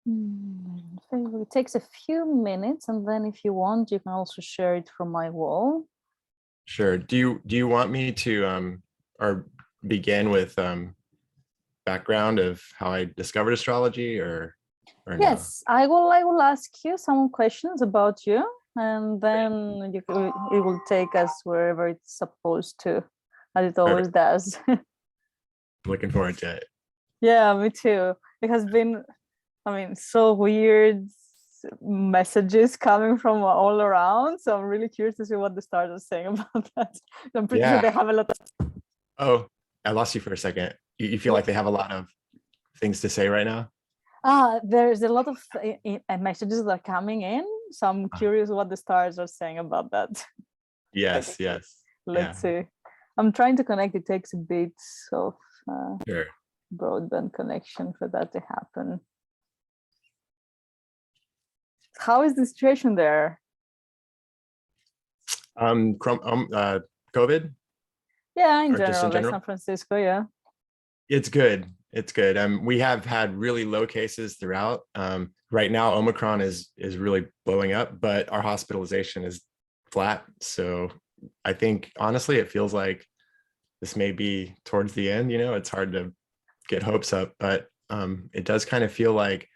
It takes a few minutes, and then if you want, you can also share it from my wall. Sure. Do you want me to or begin with background of how I discovered astrology, or no? Yes, I will ask you some questions about you, and then it will take us wherever it's supposed to, as it always does. Looking forward to it. Yeah, me too. It has been, so weird messages coming from all around. So I'm really curious to see what the stars are saying about that. I'm pretty sure they have a lot of... Oh, I lost you for a second. You feel like they have a lot of things to say right now? There's a lot of messages that are coming in. So I'm curious what the stars are saying about that. Yes, yes. Let's see. I'm trying to connect. It takes a bit of sure. broadband connection for that to happen. How is the situation there? COVID? Yeah, in general, like San Francisco, yeah. It's good. It's good. We have had really low cases throughout. Right now, Omicron is really blowing up, but our hospitalization is flat. So I think, honestly, it feels like this may be towards the end. It's hard to get hopes up, but it does kind of feel like,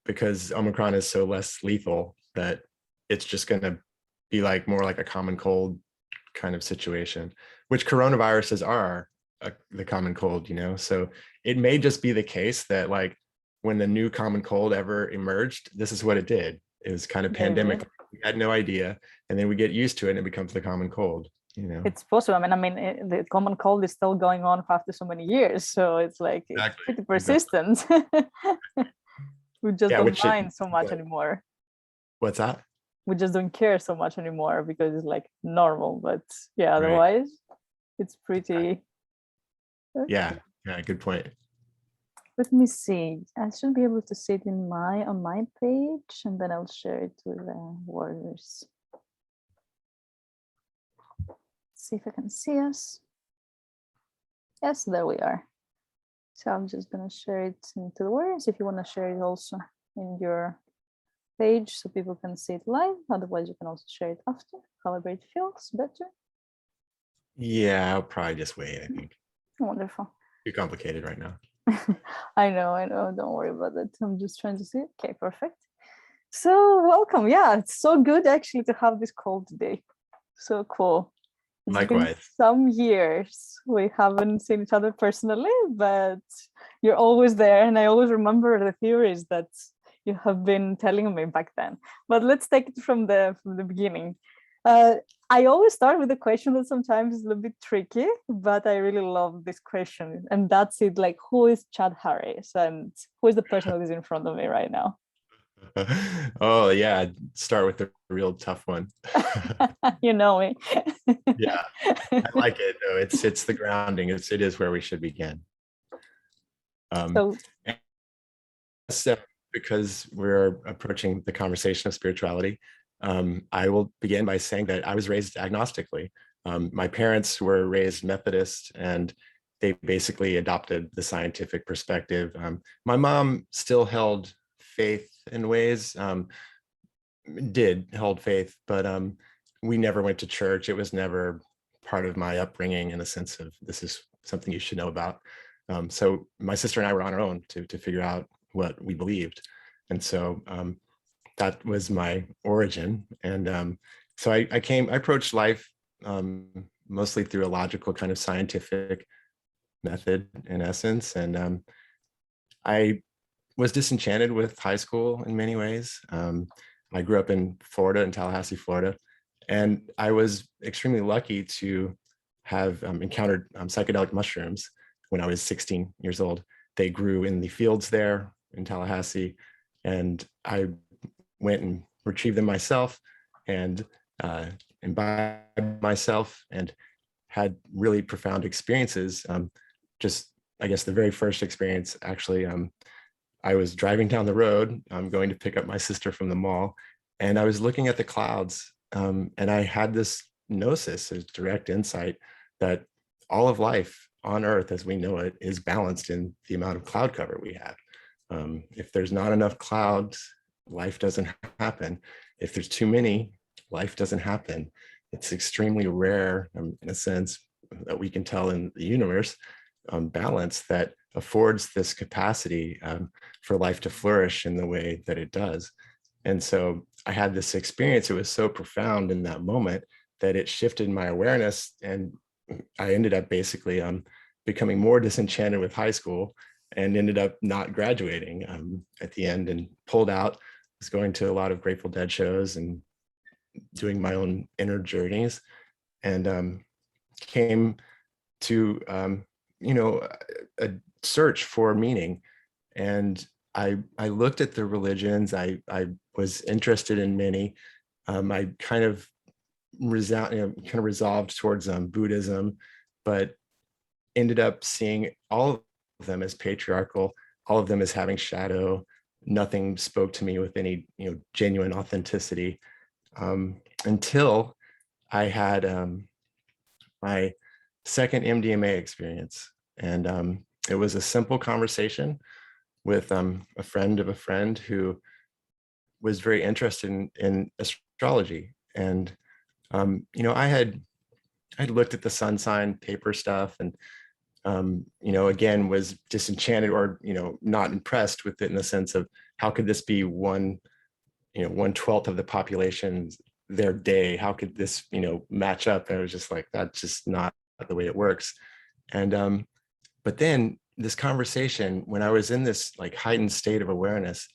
because Omicron is so less lethal, that it's just going to be like more like a common cold kind of situation, which coronaviruses are the common cold, so it may just be the case that, like, when the new common cold ever emerged, this is what it did. It was kind of pandemic. We had no idea, and then we get used to it and it becomes the common cold. It's possible. The common cold is still going on after so many years, so it's like it's pretty persistent. We just don't mind so much anymore. What's that? We just don't care so much anymore because it's like normal, but otherwise it's pretty... Yeah, good point. Let me see. I should be able to see it on my page, and then I'll share it with the warriors. See if I can see us. Yes, there we are. So I'm just gonna share it into the warriors. If you want to share it also in your page so people can see it live. Otherwise, you can also share it after, however it feels better. Yeah, I'll probably just wait, I think. Wonderful. Too complicated right now. I know. Don't worry about it. I'm just trying to see. Okay, perfect. So welcome. Yeah, it's so good actually to have this call today. So cool. It's Likewise. been some years we haven't seen each other personally, but you're always there, and I always remember the theories that you have been telling me back then. But let's take it from the beginning. I always start with a question that sometimes is a little bit tricky, but I really love this question. And that's it, like, who is Chad Harris? And who is the person that is in front of me right now? Oh, yeah. Start with the real tough one. You know me. Yeah, I like it, though. It's the grounding. It is where we should begin. So because we're approaching the conversation of spirituality, I will begin by saying that I was raised agnostically. My parents were raised Methodist, and they basically adopted the scientific perspective. My mom still held faith in ways, held faith, but we never went to church. It was never part of my upbringing in the sense of, this is something you should know about. So my sister and I were on our own to figure out what we believed. And so that was my origin. And so I approached life mostly through a logical kind of scientific method, in essence. And I was disenchanted with high school in many ways. I grew up in Florida, in Tallahassee, Florida, and I was extremely lucky to have encountered psychedelic mushrooms when I was 16 years old. They grew in the fields there in Tallahassee, and I went and retrieved them myself and imbibed myself and had really profound experiences. Just, I guess, the very first experience, actually, I was driving down the road, going to pick up my sister from the mall, and I was looking at the clouds, and I had this gnosis, this direct insight that all of life on Earth as we know it is balanced in the amount of cloud cover we have. If there's not enough clouds, life doesn't happen. If there's too many, life doesn't happen. It's extremely rare, in a sense, that we can tell in the universe, balance that affords this capacity for life to flourish in the way that it does. And so I had this experience. It was so profound in that moment that it shifted my awareness, and I ended up basically becoming more disenchanted with high school and ended up not graduating at the end, and pulled out. Was going to a lot of Grateful Dead shows and doing my own inner journeys, and came to a search for meaning. And I looked at the religions. I was interested in many. I kind of resolved towards Buddhism, but ended up seeing all of them as patriarchal, all of them as having shadow. Nothing spoke to me with any genuine authenticity, until I had my second MDMA experience. And it was a simple conversation with a friend of a friend who was very interested in astrology. And I had looked at the sun sign paper stuff, and again, was disenchanted, or not impressed with it, in the sense of, how could this be 1/12 of the population their day? How could this match up? And I was just like, that's just not the way it works. And but then this conversation, when I was in this like heightened state of awareness,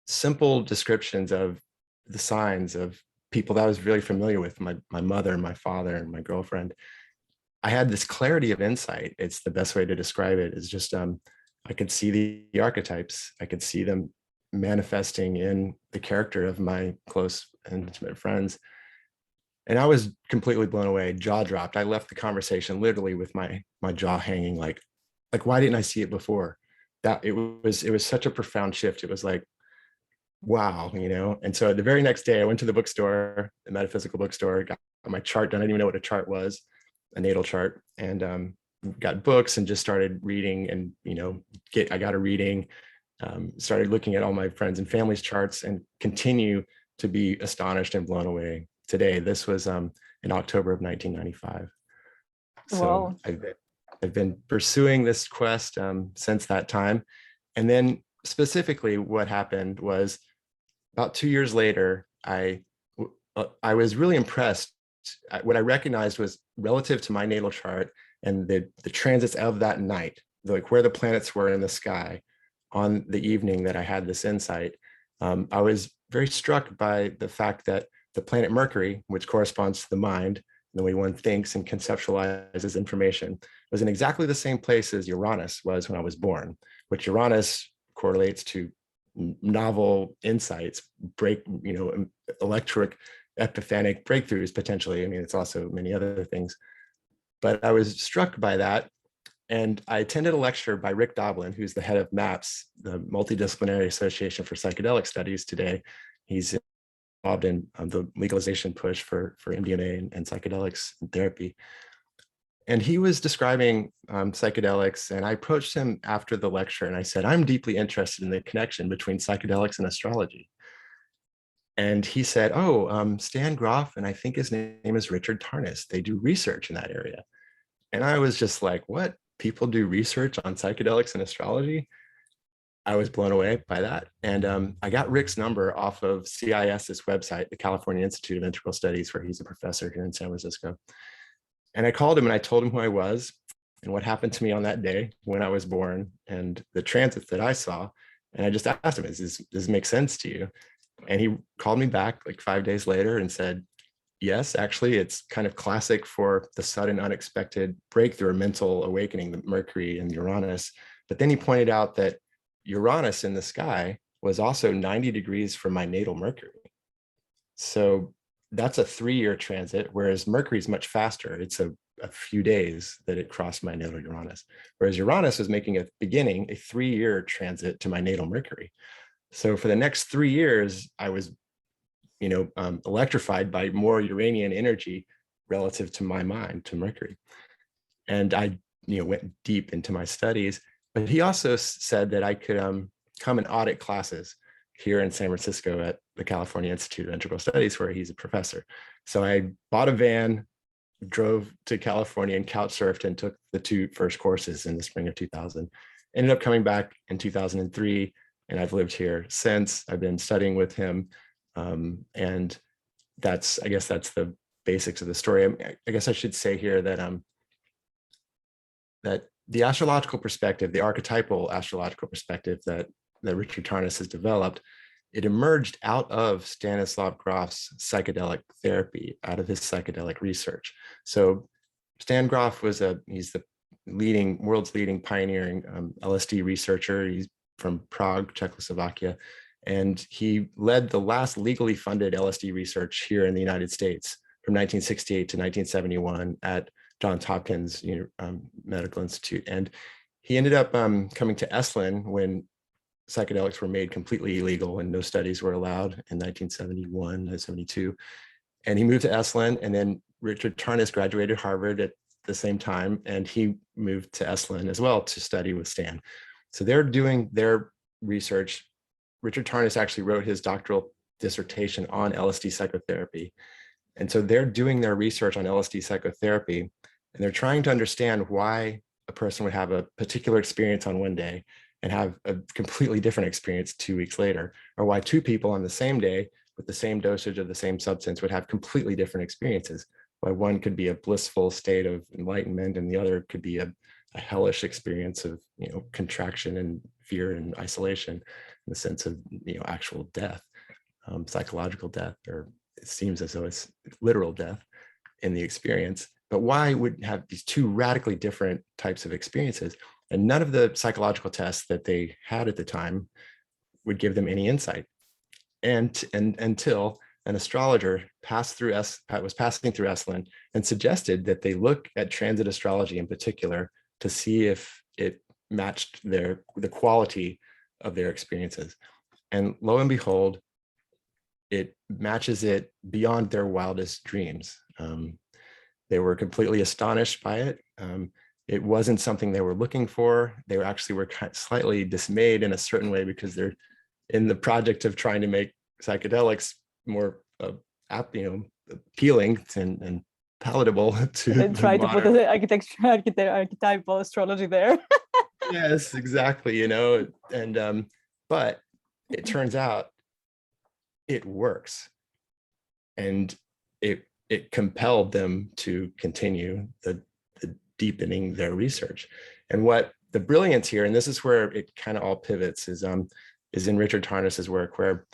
simple descriptions of the signs of people that I was really familiar with, my mother, my father, and my girlfriend, I had this clarity of insight. It's the best way to describe it. Is just I could see the archetypes. I could see them manifesting in the character of my close and intimate friends. And I was completely blown away, jaw dropped. I left the conversation literally with my jaw hanging, like why didn't I see it before? That it was such a profound shift. It was like, wow, And so the very next day I went to the bookstore, the metaphysical bookstore, got my chart done. I didn't even know what a chart was, a natal chart, and got books and just started reading. And I got a reading, started looking at all my friends and family's charts, and continue to be astonished and blown away today. This was in October of 1995. Wow. So I've been pursuing this quest since that time. And then specifically what happened was, about 2 years later, I was really impressed. What I recognized was, relative to my natal chart and the transits of that night, like where the planets were in the sky on the evening that I had this insight, I was very struck by the fact that the planet Mercury, which corresponds to the mind, the way one thinks and conceptualizes information, was in exactly the same place as Uranus was when I was born, which Uranus correlates to novel insights, electric epiphanic breakthroughs potentially. I mean, it's also many other things. But I was struck by that. And I attended a lecture by Rick Doblin, who's the head of MAPS, the Multidisciplinary Association for Psychedelic Studies today. He's involved in the legalization push for MDMA and psychedelics and therapy. And he was describing psychedelics, and I approached him after the lecture and I said, I'm deeply interested in the connection between psychedelics and astrology. And he said, Stan Grof, and I think his name is Richard Tarnas. They do research in that area. And I was just like, what? People do research on psychedelics and astrology? I was blown away by that. And I got Rick's number off of CIS's website, the California Institute of Integral Studies, where he's a professor here in San Francisco. And I called him and I told him who I was and what happened to me on that day when I was born and the transits that I saw. And I just asked him, does this make sense to you? And he called me back like 5 days later and said, yes, actually, it's kind of classic for the sudden unexpected breakthrough or mental awakening, the Mercury and Uranus. But then he pointed out that Uranus in the sky was also 90 degrees from my natal Mercury. So that's a 3-year transit, whereas Mercury is much faster. It's a few days that it crossed my natal Uranus, whereas Uranus was making a 3-year transit to my natal Mercury. So for the next 3 years, I was, electrified by more Uranian energy relative to my mind, to Mercury. And I, went deep into my studies. But he also said that I could come and audit classes here in San Francisco at the California Institute of Integral Studies, where he's a professor. So I bought a van, drove to California and couch surfed and took the 2 first courses in the spring of 2000. Ended up coming back in 2003, and I've lived here since. I've been studying with him, and I guess that's the basics of the story. I guess I should say here that that the astrological perspective, the archetypal astrological perspective that Richard Tarnas has developed, it emerged out of Stanislav Grof's psychedelic therapy, out of his psychedelic research. So Stan Grof he's the world's leading pioneering LSD researcher. He's from Prague, Czechoslovakia, and he led the last legally funded LSD research here in the United States from 1968 to 1971 at Johns Hopkins Medical Institute. And he ended up coming to Esalen when psychedelics were made completely illegal and no studies were allowed in 1971 and 72. And he moved to Esalen, and then Richard Tarnas graduated Harvard at the same time, and he moved to Esalen as well to study with Stan. So they're doing their research. Richard Tarnas actually wrote his doctoral dissertation on LSD psychotherapy. And so they're doing their research on LSD psychotherapy, and they're trying to understand why a person would have a particular experience on one day and have a completely different experience 2 weeks later, or why 2 people on the same day with the same dosage of the same substance would have completely different experiences. Why one could be a blissful state of enlightenment and the other could be a hellish experience of contraction and fear and isolation, in the sense of actual death, psychological death, or it seems as though it's literal death in the experience. But why would have these 2 radically different types of experiences? And none of the psychological tests that they had at the time would give them any insight. And until an astrologer was passing through Esalen and suggested that they look at transit astrology in particular to see if it matched the quality of their experiences. And lo and behold, it matches it beyond their wildest dreams. They were completely astonished by it. It wasn't something they were looking for. They were slightly dismayed in a certain way, because they're in the project of trying to make psychedelics more appealing and palatable to and try to put the archetypal astrology there. Yes, exactly. And but it turns out it works, and it compelled them to continue the deepening their research. And what the brilliance here, and this is where it kind of all pivots, is in Richard Tarnas's work, where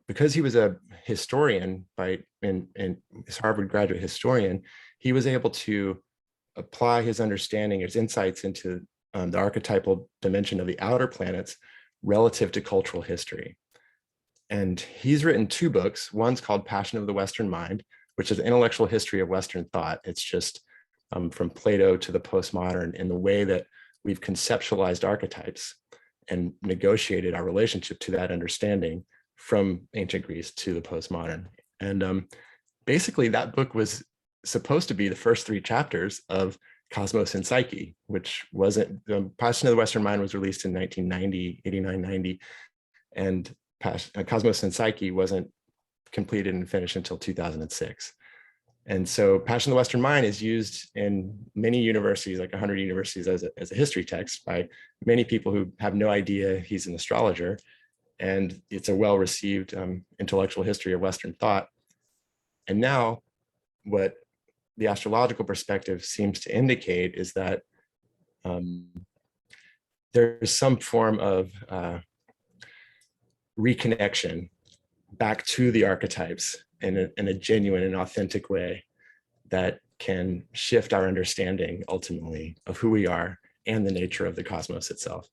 because he was a historian and his Harvard graduate historian, he was able to apply his understanding, his insights into the archetypal dimension of the outer planets relative to cultural history. And he's written 2 books. One's called Passion of the Western Mind, which is an intellectual history of Western thought. It's just from Plato to the postmodern in the way that we've conceptualized archetypes and negotiated our relationship to that understanding from ancient Greece to the postmodern. And basically that book was supposed to be the first 3 chapters of Cosmos and Psyche, which wasn't, Passion of the Western Mind was released in 1990, 89, 90, and Cosmos and Psyche wasn't completed and finished until 2006. And so Passion of the Western Mind is used in many universities, like 100 universities, as a history text by many people who have no idea he's an astrologer. And it's a well-received intellectual history of Western thought. And now what the astrological perspective seems to indicate is that there's some form of reconnection back to the archetypes in a genuine and authentic way that can shift our understanding ultimately of who we are and the nature of the cosmos itself.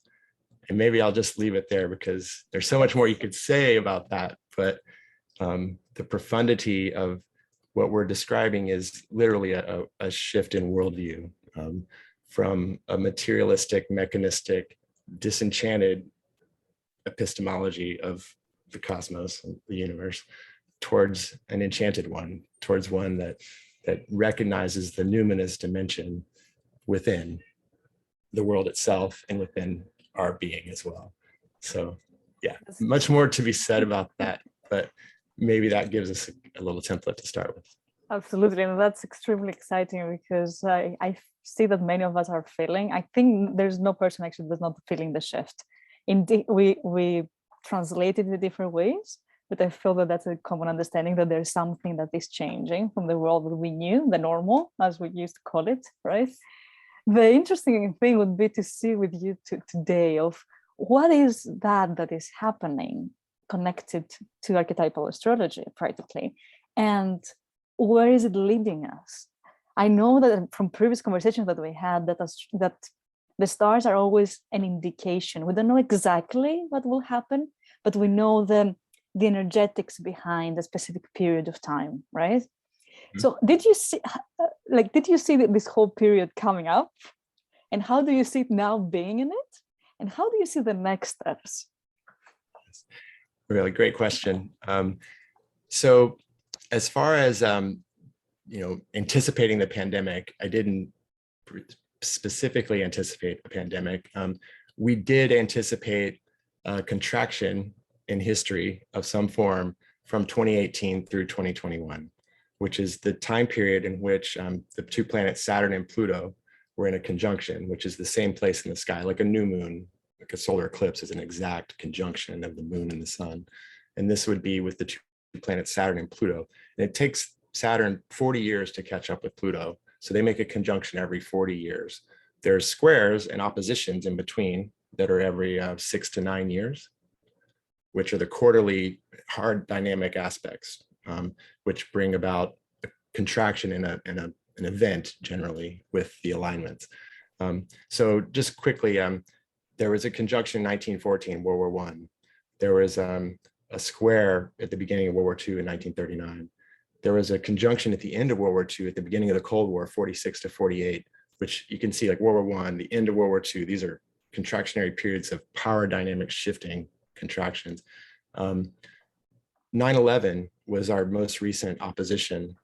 And maybe I'll just leave it there, because there's so much more you could say about that, but the profundity of what we're describing is literally a shift in worldview, from a materialistic, mechanistic, disenchanted epistemology of the cosmos and the universe towards an enchanted one, towards one that recognizes the numinous dimension within the world itself and within our being as well. So yeah, much more to be said about that, but maybe that gives us a little template to start with. Absolutely, and that's extremely exciting because I see that many of us are feeling. I think there's no person actually that's not feeling the shift. Indeed, we translate it in different ways, but I feel that that's a common understanding that there's something that is changing from the world that we knew, the normal, as we used to call it, right? The interesting thing would be to see with you today of what is that is happening connected to archetypal astrology practically, and where is it leading us? I know that from previous conversations that we had that the stars are always an indication. We don't know exactly what will happen, but we know the energetics behind a specific period of time, right? Mm-hmm. So did you see this whole period coming up? And how do you see it now being in it? And how do you see the next steps? Really great question. So as far as anticipating the pandemic, I didn't specifically anticipate a pandemic. We did anticipate a contraction in history of some form from 2018 through 2021, which is the time period in which the two planets Saturn and Pluto were in a conjunction, which is the same place in the sky, like a new moon, like a solar eclipse is an exact conjunction of the moon and the sun. And this would be with the two planets Saturn and Pluto. And it takes Saturn 40 years to catch up with Pluto. So they make a conjunction every 40 years. There's squares and oppositions in between that are every 6 to 9 years, which are the quarterly hard dynamic aspects, which bring about a contraction in an event generally with the alignments. So just quickly, there was a conjunction in 1914, World War I. There was a square at the beginning of World War II in 1939. There was a conjunction at the end of World War II, at the beginning of the Cold War, 46 to 48, which you can see like World War I, the end of World War II, these are contractionary periods of power dynamic shifting contractions. 9/11 was our most recent opposition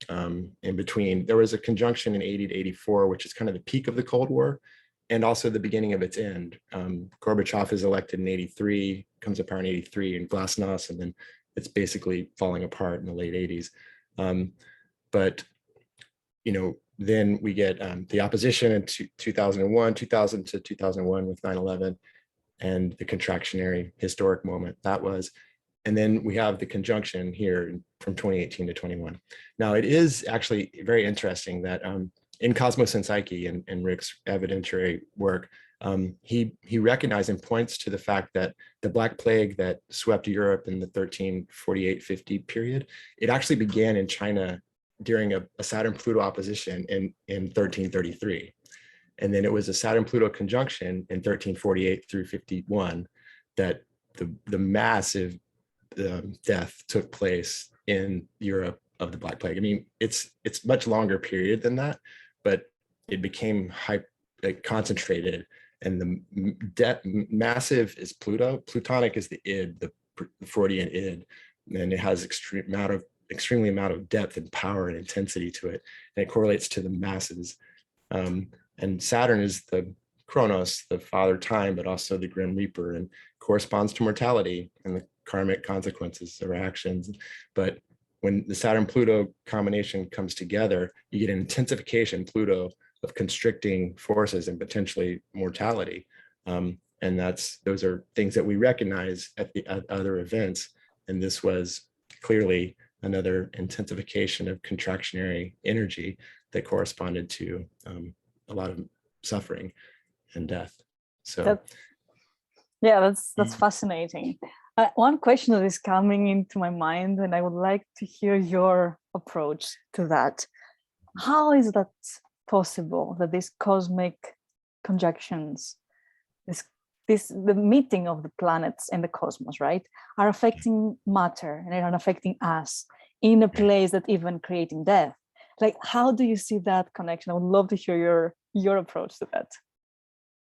in between. There was a conjunction in 80 to 84, which is kind of the peak of the Cold War, and also the beginning of its end. Gorbachev is elected in 83, comes to power in 83 in Glasnost, and then it's basically falling apart in the late 80s. But, then we get the opposition in 2001, 2000 to 2001 with 9/11, and the contractionary historic moment that was. And then we have the conjunction here from 2018 to 21. Now, it is actually very interesting that in Cosmos and Psyche and Rick's evidentiary work, he recognized and points to the fact that the Black Plague that swept Europe in the 1348-50 period, it actually began in China during a Saturn-Pluto opposition in 1333. And then it was a Saturn-Pluto conjunction in 1348 through 51 that the massive death took place in Europe of the Black Plague. I mean, it's much longer period than that, but it became concentrated, and the massive is Pluto. Plutonic is the id, the Freudian id, and it has extremely amount of depth and power and intensity to it, and it correlates to the masses. And Saturn is the Chronos, the father time, but also the Grim Reaper, and corresponds to mortality and the karmic consequences of our actions. But when the Saturn-Pluto combination comes together, you get an intensification, Pluto, of constricting forces and potentially mortality. And those are things that we recognize at other events. And this was clearly another intensification of contractionary energy that corresponded to a lot of suffering and death. So that's fascinating. One question that is coming into my mind, and I would like to hear your approach to that. How is that possible, that these cosmic conjunctions, the meeting of the planets in the cosmos, right, are affecting matter and are affecting us in a place that even creating death? Like, how do you see that connection? I would love to hear your approach to that.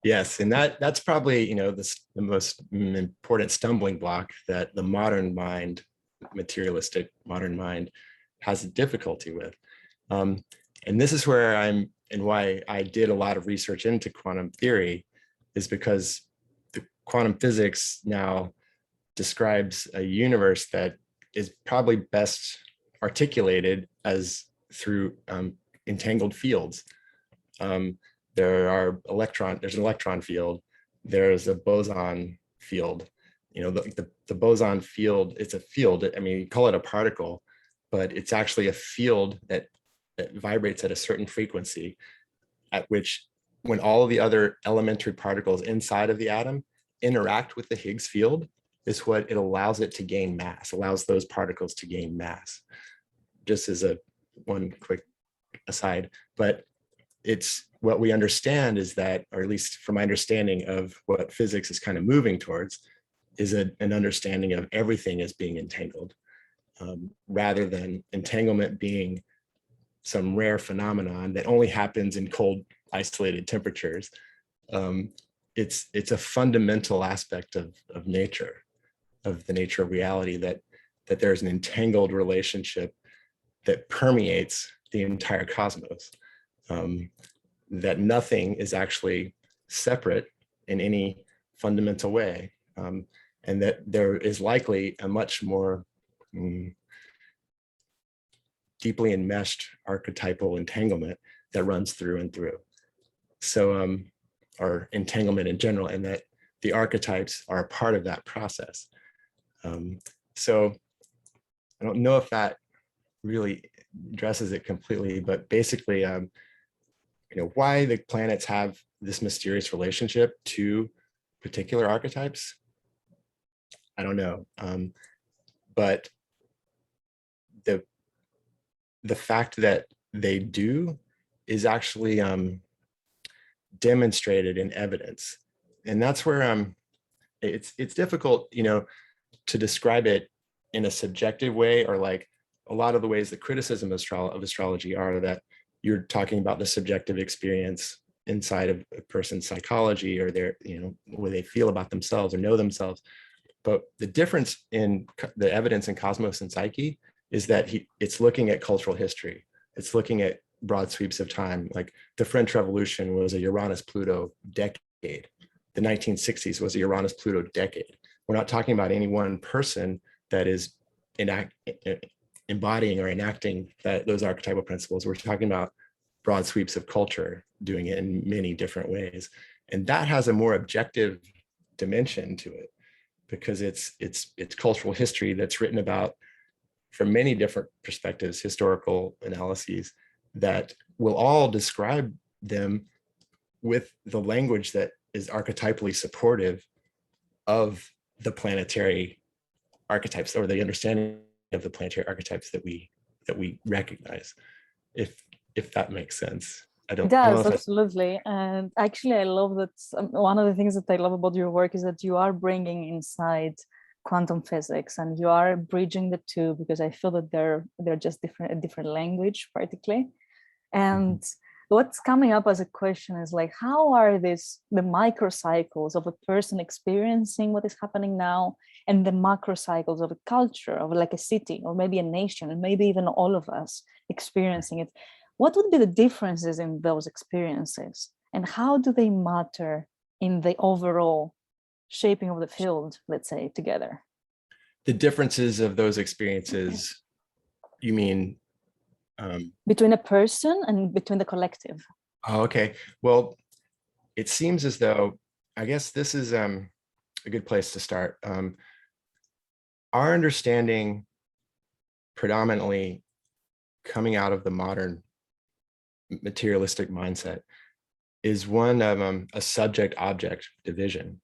Yes, and that's probably the most important stumbling block that the modern mind, materialistic modern mind, has a difficulty with. And this is where why I did a lot of research into quantum theory, is because the quantum physics now describes a universe that is probably best articulated as through entangled fields. There's an electron field, there's a boson field. The boson field, it's a field. I mean, you call it a particle, but it's actually a field that vibrates at a certain frequency, at which when all of the other elementary particles inside of the atom interact with the Higgs field, is what it allows it to gain mass, allows those particles to gain mass. Just as one quick aside, but it's what we understand is that, or at least from my understanding of what physics is kind of moving towards, is an understanding of everything as being entangled, rather than entanglement being some rare phenomenon that only happens in cold, isolated temperatures. It's a fundamental aspect of nature, of the nature of reality, that there's an entangled relationship that permeates the entire cosmos, that nothing is actually separate in any fundamental way, and that there is likely a much more deeply enmeshed archetypal entanglement that runs through and through. So, or entanglement in general, and that the archetypes are a part of that process. So I don't know if that really addresses it completely, but basically, why the planets have this mysterious relationship to particular archetypes, I don't know. But the fact that they do is actually demonstrated in evidence, and that's where it's difficult, to describe it in a subjective way, or like a lot of the ways that criticism of astrology are that you're talking about the subjective experience inside of a person's psychology, or their, what they feel about themselves or know themselves. But the difference in the evidence in Cosmos and Psyche is that it's looking at cultural history. It's looking at broad sweeps of time. Like the French Revolution was a Uranus-Pluto decade. The 1960s was a Uranus-Pluto decade. We're not talking about any one person that is embodying or enacting those archetypal principles. We're talking about broad sweeps of culture doing it in many different ways. And that has a more objective dimension to it, because it's cultural history that's written about from many different perspectives, historical analyses that will all describe them with the language that is archetypally supportive of the planetary archetypes, or the understanding of the planetary archetypes that we recognize, if that makes sense. It does, absolutely. And actually, I love that. One of the things that I love about your work is that you are bringing inside quantum physics, and you are bridging the two, because I feel that they're just a different language, particularly. And what's coming up as a question is like, how are the microcycles of a person experiencing what is happening now, and the macrocycles of a culture, of like a city, or maybe a nation, and maybe even all of us experiencing it? What would be the differences in those experiences, and how do they matter in the overall shaping of the field, let's say, together? The differences of those experiences, you mean? Between a person and between the collective. Oh, okay. Well, it seems as though, I guess this is a good place to start. Our understanding, predominantly coming out of the modern materialistic mindset, is one of a subject-object division,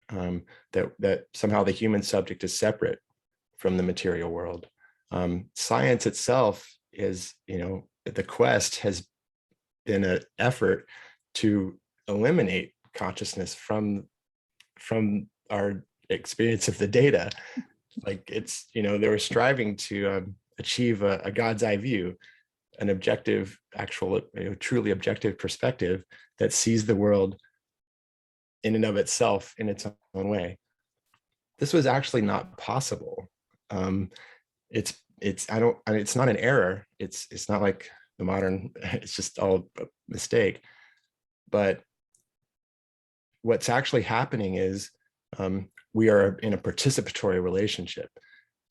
that somehow the human subject is separate from the material world. Science itself is, the quest has been an effort to eliminate consciousness from our experience of the data. Like they were striving to achieve a God's eye view, an objective, actual, truly objective perspective that sees the world in and of itself in its own way. This was actually not possible. It's not an error. It's not like the modern, it's just all a mistake. But what's actually happening is We are in a participatory relationship.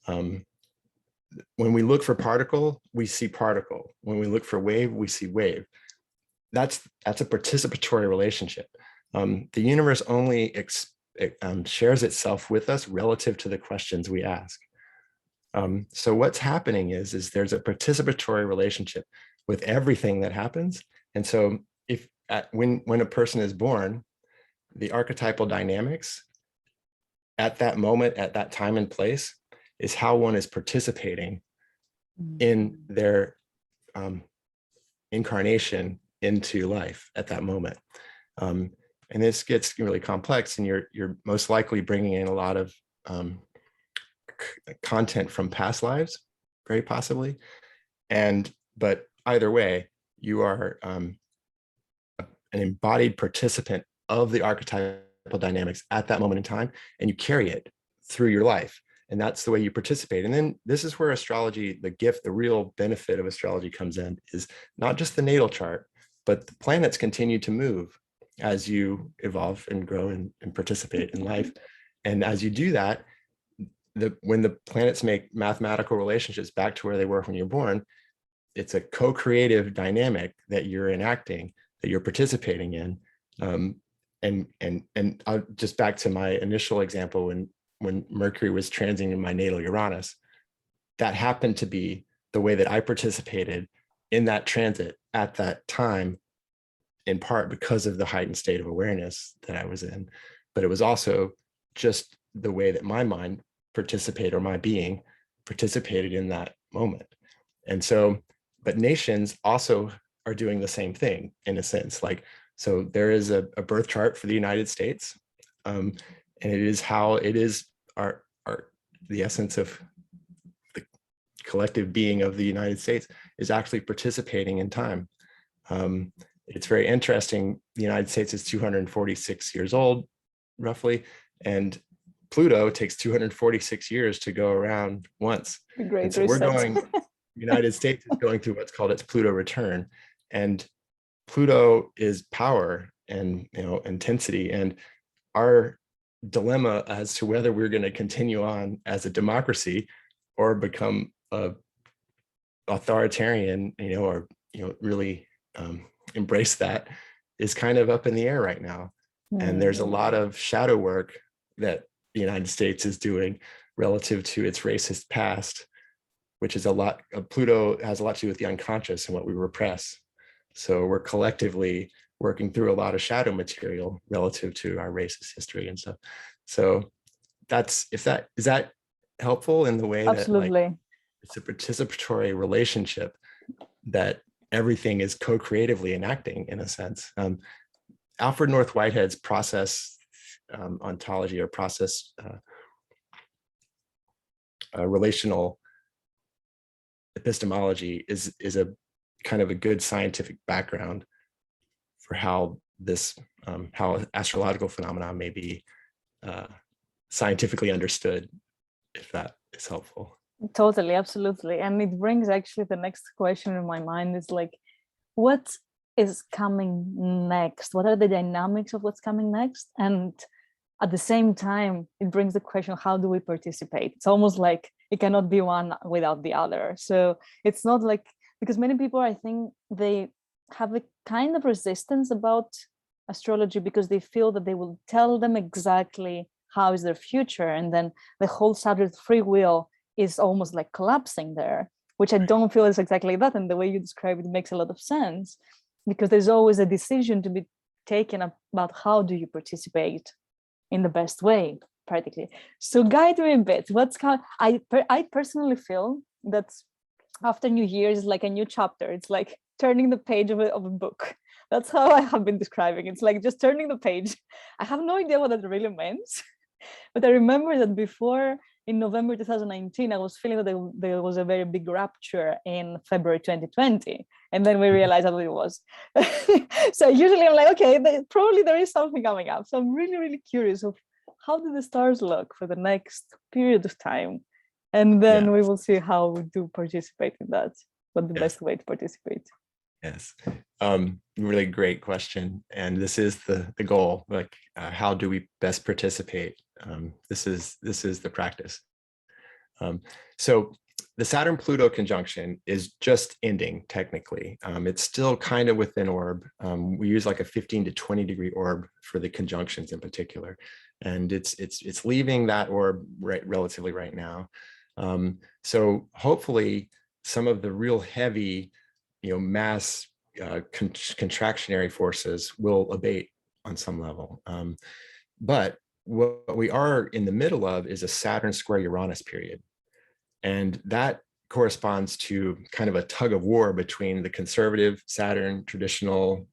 When we look for particle, we see particle. When we look for wave, we see wave. That's a participatory relationship. The universe only shares itself with us relative to the questions we ask. So what's happening is there's a participatory relationship with everything that happens. And so when a person is born, the archetypal dynamics at that moment, at that time and place, is how one is participating in their incarnation into life at that moment. And this gets really complex, and you're most likely bringing in a lot of content from past lives, very possibly. But either way, you are an embodied participant of the archetypal dynamics at that moment in time, and you carry it through your life. And that's the way you participate. And then this is where astrology, the gift, the real benefit of astrology comes in, is not just the natal chart, but the planets continue to move as you evolve and grow and participate in life. And as you do that, when the planets make mathematical relationships back to where they were when you're born, it's a co-creative dynamic that you're enacting, that you're participating in. And I'll just back to my initial example, when Mercury was transiting my natal Uranus, that happened to be the way that I participated in that transit at that time, in part because of the heightened state of awareness that I was in. But it was also just the way that my mind participated, or my being participated in that moment. And so, but nations also are doing the same thing in a sense. Like, so there is a birth chart for the United States. And it is how it is the essence of the collective being of the United States is actually participating in time. It's very interesting. The United States is 246 years old, roughly, and Pluto takes 246 years to go around once. Great. So we're going, United States is going through what's called its Pluto return. And Pluto is power and, intensity. And our dilemma as to whether we're going to continue on as a democracy or become a authoritarian, or really embrace that, is kind of up in the air right now. And there's a lot of shadow work that the United States is doing relative to its racist past, which is a lot of Pluto has a lot to do with the unconscious and what we repress. So we're collectively working through a lot of shadow material relative to our racist history and stuff. So is that helpful in the way Absolutely. that, like, it's a participatory relationship that everything is co-creatively enacting, in a sense. Alfred North Whitehead's process ontology, or process relational epistemology is a kind of a good scientific background for how how astrological phenomena may be scientifically understood, if that is helpful. Totally, absolutely. And it brings actually the next question in my mind is like, what is coming next? What are the dynamics of what's coming next? And at the same time, it brings the question, how do we participate? It's almost like it cannot be one without the other. So it's not like, because many people, I think they have a kind of resistance about astrology because they feel that they will tell them exactly how is their future. And then the whole subject of free will is almost like collapsing there, which I don't feel is exactly that. And the way you describe it makes a lot of sense, because there's always a decision to be taken about how do you participate in the best way, practically. So guide me a bit. I personally feel that after New Year is like a new chapter. It's like turning the page of a book. That's how I have been describing it. It's like just turning the page. I have no idea what that really means. But I remember that before, in November 2019, I was feeling that there was a very big rupture in February 2020. And then we realized how it was. So usually I'm like, okay, probably there is something coming up. So I'm really, really curious of how do the stars look for the next period of time? And then we will see how we do participate in that, what the best way to participate. Yes. Really great question. And this is the goal, like, how do we best participate? This is the practice. So the Saturn-Pluto conjunction is just ending technically. It's still kind of within orb. We use like a 15 to 20 degree orb for the conjunctions in particular. And it's leaving that orb relatively right now. So hopefully some of the real heavy, mass contractionary forces will abate on some level. But what we are in the middle of is a Saturn square Uranus period. And that corresponds to kind of a tug of war between the conservative Saturn traditional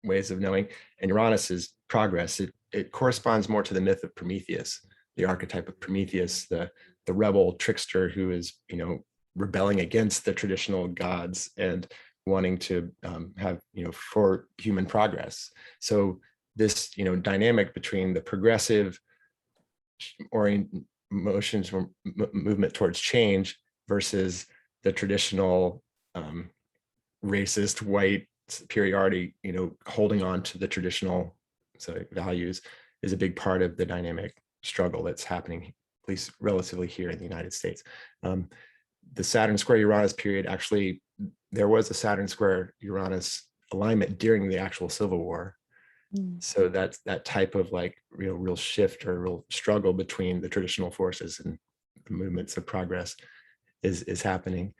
ways of knowing and Uranus's progress. It corresponds more to the myth of Prometheus, the archetype of Prometheus, the rebel trickster who is, rebelling against the traditional gods and wanting to have, for human progress. So this, dynamic between the progressive motions from movement towards change versus the traditional racist white superiority, holding on to the traditional values is a big part of the dynamic struggle that's happening, at least relatively here in the United States. The Saturn square Uranus period, actually, there was a Saturn square Uranus alignment during the actual Civil War. So that's that type of like real shift or real struggle between the traditional forces and the movements of progress is happening.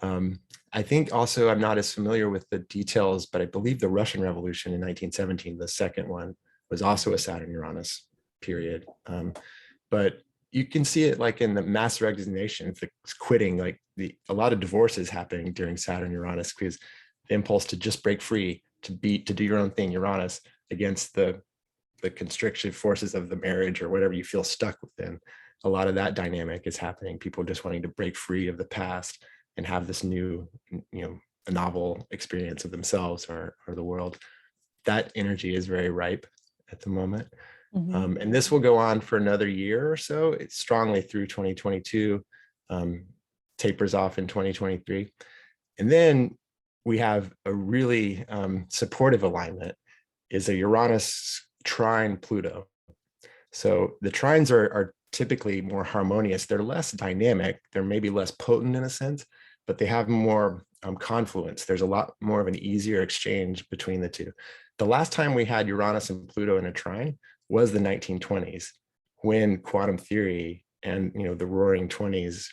I think also I'm not as familiar with the details, but I believe the Russian Revolution in 1917, the second one, was also a Saturn Uranus period. But you can see it like in the mass resignation, it's quitting, like a lot of divorces happening during Saturn Uranus because the impulse to just break free, to do your own thing, Uranus, against the constrictive forces of the marriage or whatever you feel stuck within. A lot of that dynamic is happening. People just wanting to break free of the past and have this new, a novel experience of themselves or the world. That energy is very ripe at the moment. And this will go on for another year or so. It's strongly through 2022, tapers off in 2023. And then we have a really supportive alignment, is a Uranus trine Pluto. So the trines are typically more harmonious. They're less dynamic. They're maybe less potent in a sense, but they have more confluence. There's a lot more of an easier exchange between the two. The last time we had Uranus and Pluto in a trine was the 1920s, when quantum theory and the roaring 20s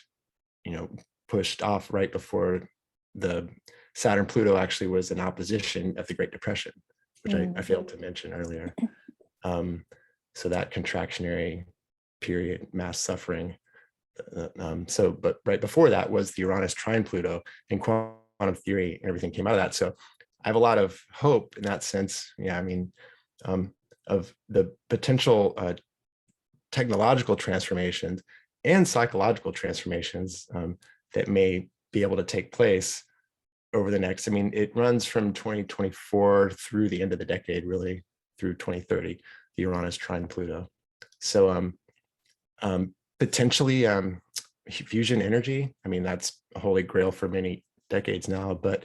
pushed off right before the Saturn Pluto actually was in opposition at the Great Depression, which I failed to mention earlier. So that contractionary period, mass suffering. But right before that was the Uranus trine Pluto, and quantum theory and everything came out of that. So I have a lot of hope in that sense. Yeah, I mean, of the potential technological transformations and psychological transformations that may be able to take place over the next, I mean, it runs from 2024 through the end of the decade, really through 2030, the Uranus trine Pluto. So potentially fusion energy, I mean, that's a holy grail for many decades now, but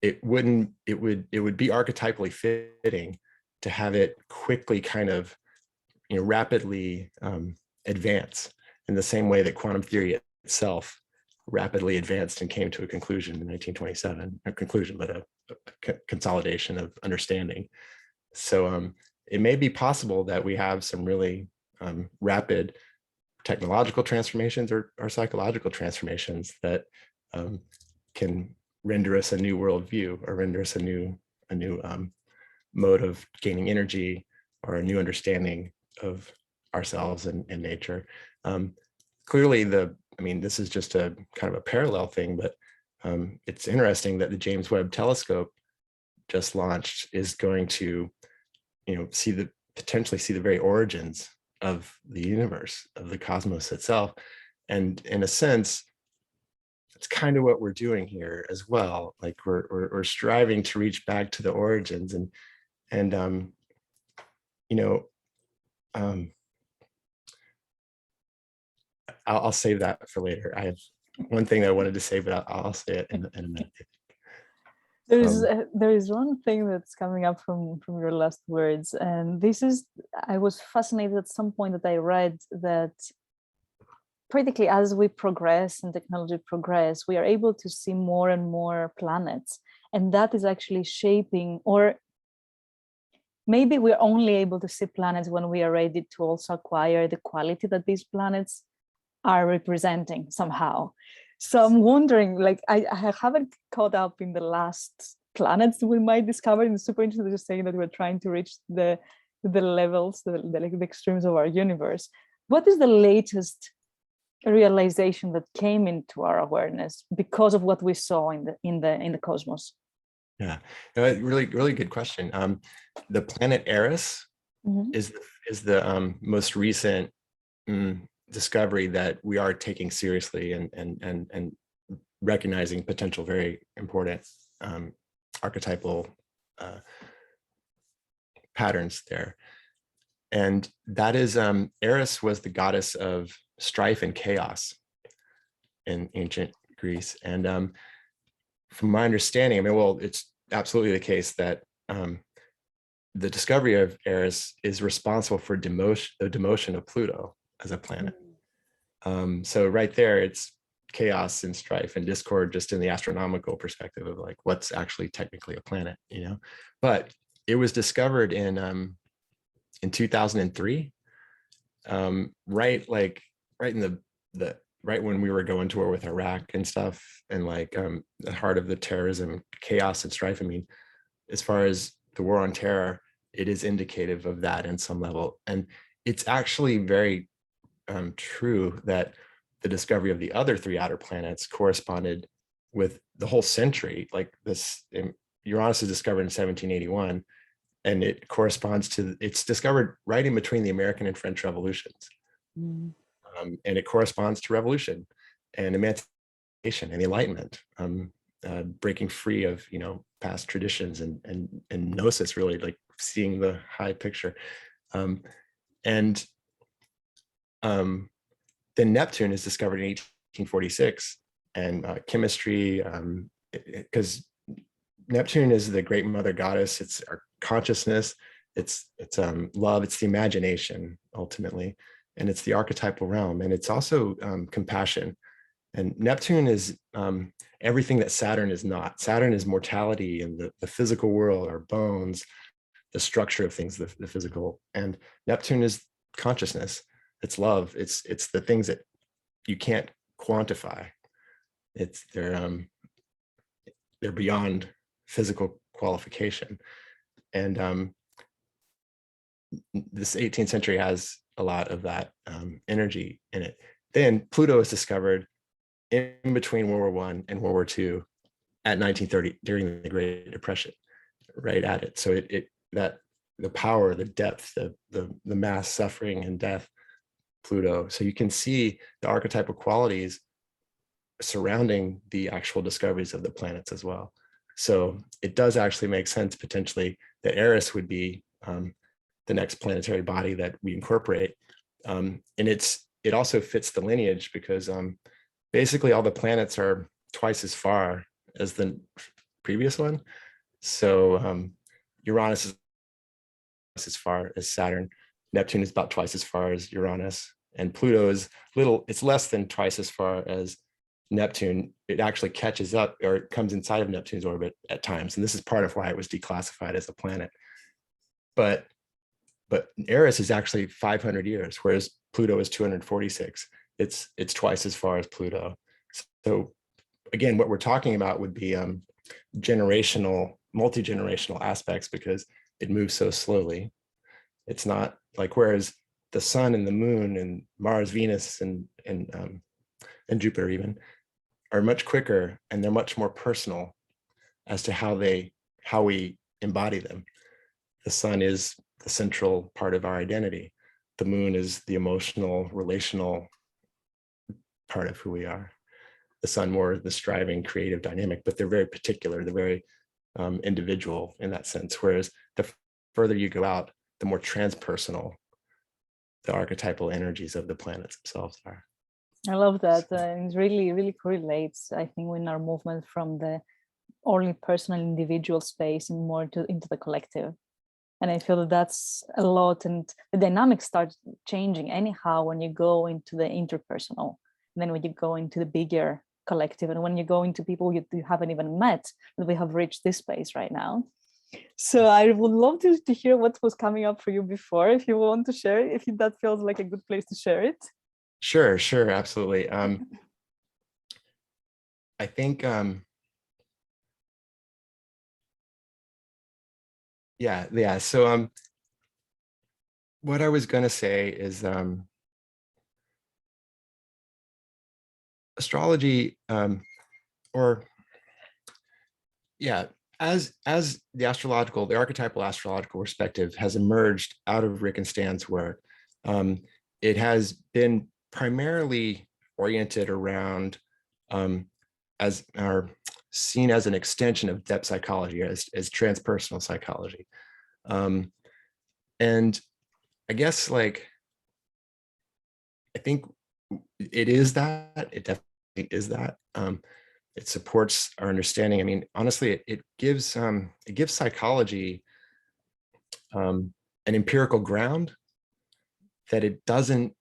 it would be archetypally fitting to have it quickly kind of, rapidly advance in the same way that quantum theory itself rapidly advanced and came to a conclusion in 1927, a conclusion, but a consolidation of understanding. So it may be possible that we have some really rapid technological transformations or psychological transformations that can render us a new worldview or render us a new mode of gaining energy or a new understanding of ourselves and nature. Clearly, this is just a kind of a parallel thing, but it's interesting that the James Webb Telescope just launched is going to, potentially see the very origins of the universe, of the cosmos itself. And in a sense, it's kind of what we're doing here as well. Like we're striving to reach back to the origins and I'll save that for later. I have one thing that I wanted to say, but I'll say it in a minute. There is one thing that's coming up from your last words, and this is, I was fascinated at some point that I read that practically as we progress and technology progress, we are able to see more and more planets, and that is actually shaping, or maybe we're only able to see planets when we are ready to also acquire the quality that these planets are representing somehow. So I'm wondering, like, I haven't caught up in the last planets we might discover, and it's super interesting just saying that we're trying to reach the levels, the extremes of our universe. What is the latest realization that came into our awareness because of what we saw in the cosmos? Yeah, no, really good question. The planet Eris is the most recent discovery that we are taking seriously and recognizing potential very important archetypal patterns there. And that is, Eris was the goddess of strife and chaos in ancient Greece. And from my understanding, I mean, well, it's absolutely the case that the discovery of Eris is responsible for the demotion of Pluto as a planet. So right there, it's chaos and strife and discord just in the astronomical perspective of like what's actually technically a planet, you know. But it was discovered in 2003, right in the right when we were going to war with Iraq and stuff, and like the heart of the terrorism, chaos and strife. I mean, as far as the war on terror, it is indicative of that in some level. And it's actually very true that the discovery of the other three outer planets corresponded with the whole century. Like this, Uranus is discovered in 1781, and it corresponds to, it's discovered right in between the American and French revolutions. And it corresponds to revolution and emancipation and the Enlightenment, breaking free of, you know, past traditions and gnosis, really like seeing the high picture. Then Neptune is discovered in 1846, and chemistry, because Neptune is the great mother goddess. It's our consciousness. It's love. It's the imagination ultimately, and it's the archetypal realm, and it's also compassion. And Neptune is everything that Saturn is not. Saturn is mortality and the physical world, our bones, the structure of things, the physical. And Neptune is consciousness. It's love. It's the things that you can't quantify. They're beyond physical qualification. And this 18th century has a lot of that energy in it. Then Pluto is discovered in between World War I and World War II at 1930 during the Great Depression, right at it. So that the power, the depth, the mass suffering and death, Pluto. So you can see the archetypal qualities surrounding the actual discoveries of the planets as well. So it does actually make sense potentially that Eris would be the next planetary body that we incorporate. And it also fits the lineage because basically all the planets are twice as far as the previous one. So Uranus is as far as Saturn. Neptune is about twice as far as Uranus, and Pluto is it's less than twice as far as Neptune. It actually catches up, or it comes inside of Neptune's orbit at times. And this is part of why it was declassified as a planet. But Eris is actually 500 years, whereas Pluto is 246. It's twice as far as Pluto. So again, what we're talking about would be multi-generational aspects, because it moves so slowly. It's not like, whereas the sun and the moon and Mars, Venus, and Jupiter even are much quicker, and they're much more personal as to how we embody them. The sun is the central part of our identity. The moon is the emotional, relational part of who we are. The sun more the striving, creative, dynamic, but they're very particular. They're very individual in that sense. Whereas the further you go out, the more transpersonal the archetypal energies of the planets themselves are. I love that. It really, really correlates, I think, in our movement from the only personal individual space and more into the collective. And I feel that that's a lot, and the dynamics start changing anyhow when you go into the interpersonal, and then when you go into the bigger collective, and when you go into people you haven't even met, that we have reached this space right now. So I would love to hear what was coming up for you before, if you want to share it, if that feels like a good place to share it. Sure, absolutely. I think, yeah. So what I was going to say is astrology, as the archetypal astrological perspective has emerged out of Rick and Stan's work, it has been primarily oriented around seen as an extension of depth psychology, as transpersonal psychology. And I guess, like, I think it is that, it definitely is that. It supports our understanding. I mean, honestly, it gives psychology an empirical ground that it doesn't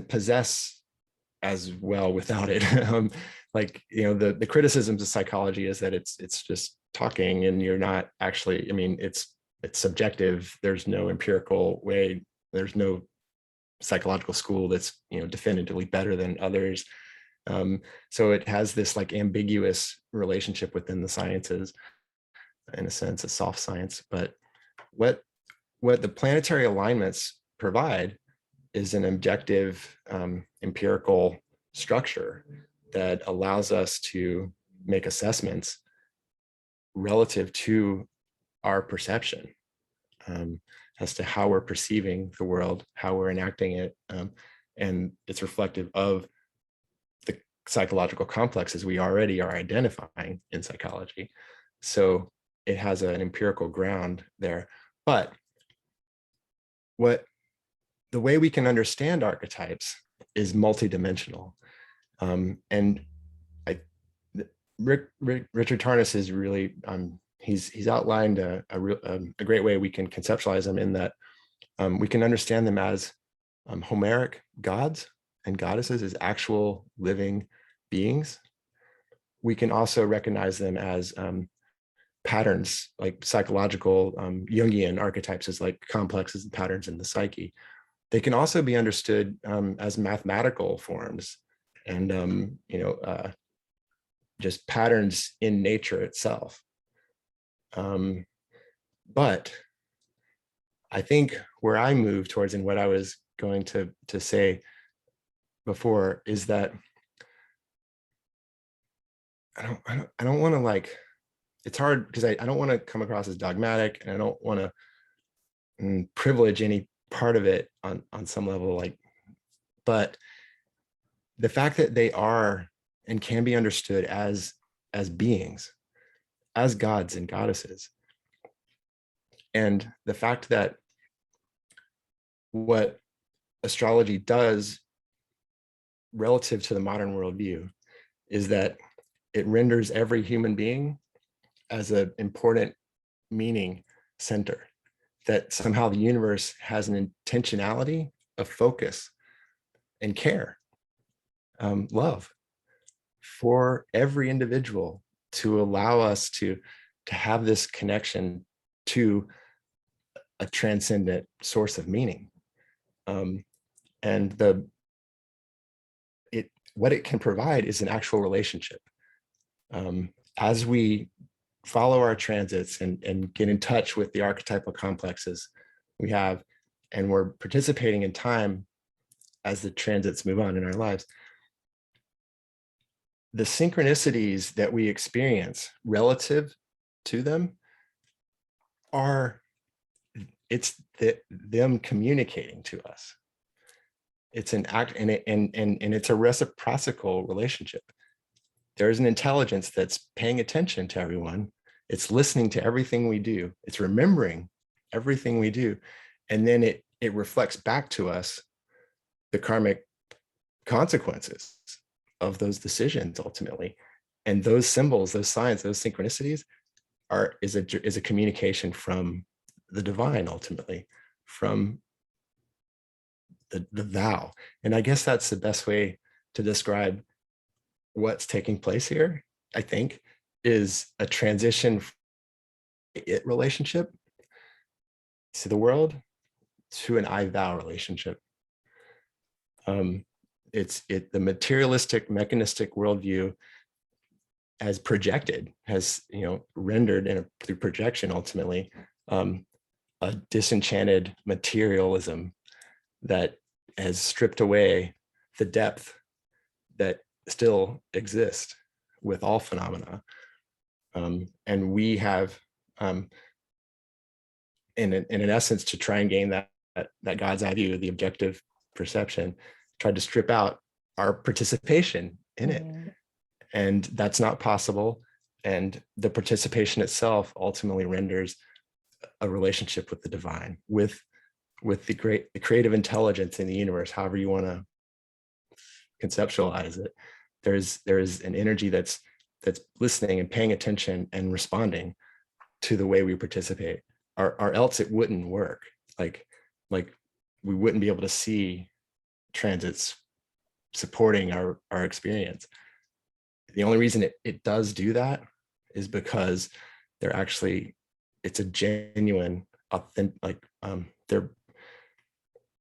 possess as well without it. Like, the criticisms of psychology is that it's just talking, and you're not actually, I mean, it's subjective. There's no empirical way. There's no psychological school that's, definitively better than others. So it has this, like, ambiguous relationship within the sciences, in a sense, a soft science. But what the planetary alignments provide is an objective, empirical structure that allows us to make assessments relative to our perception, as to how we're perceiving the world, how we're enacting it, and it's reflective of the psychological complexes we already are identifying in psychology. So it has an empirical ground there. But the way we can understand archetypes is multidimensional. And Richard Tarnas is really, he's outlined a great way we can conceptualize them, in that we can understand them as Homeric gods and goddesses, as actual living beings. We can also recognize them as patterns, like psychological Jungian archetypes, as like complexes and patterns in the psyche. They can also be understood as mathematical forms, and just patterns in nature itself. But I think where I move towards, and what I was going to say before, is that I don't want to, like, it's hard because I don't want to come across as dogmatic, and I don't want to privilege any part of it on some level, like, but the fact that they are and can be understood as beings, as gods and goddesses, and the fact that what astrology does relative to the modern worldview is that it renders every human being as an important meaning center, that somehow the universe has an intentionality of focus and care, love for every individual, to allow us to have this connection to a transcendent source of meaning. And what it can provide is an actual relationship. As we follow our transits and get in touch with the archetypal complexes we have, and we're participating in time as the transits move on in our lives, the synchronicities that we experience relative to them it's them communicating to us. It's an act, and it's a reciprocal relationship. There's an intelligence that's paying attention to everyone. It's listening to everything we do. It's remembering everything we do. And then it reflects back to us the karmic consequences of those decisions ultimately. And those symbols, those signs, those synchronicities is a communication from the divine, ultimately, from the thou. And I guess that's the best way to describe what's taking place here, I think, is a transition from it relationship to the world to an I-thou relationship. The materialistic, mechanistic worldview has projected, has rendered through projection ultimately, a disenchanted materialism that has stripped away the depth that still exists with all phenomena. And we have, in an essence, to try and gain that God's eye view, the objective perception, tried to strip out our participation in it. And that's not possible. And the participation itself ultimately renders a relationship with the divine, with the creative intelligence in the universe, however you want to conceptualize it. There's an energy that's listening and paying attention and responding to the way we participate, or else it wouldn't work. Like we wouldn't be able to see transits supporting our experience. The only reason it does do that is because it's a genuine, authentic, they're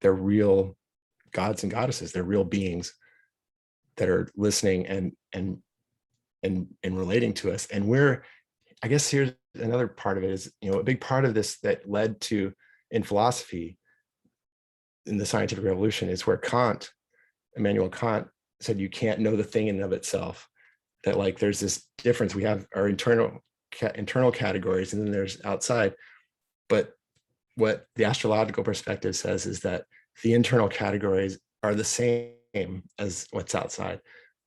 real gods and goddesses. They're real beings that are listening and relating to us. And I guess here's another part of it is, a big part of this that led to, in philosophy, in the scientific revolution, is where Immanuel Kant said, you can't know the thing in and of itself. That there's this difference. We have our internal categories, and then there's outside. But what the astrological perspective says is that the internal categories are the same as what's outside.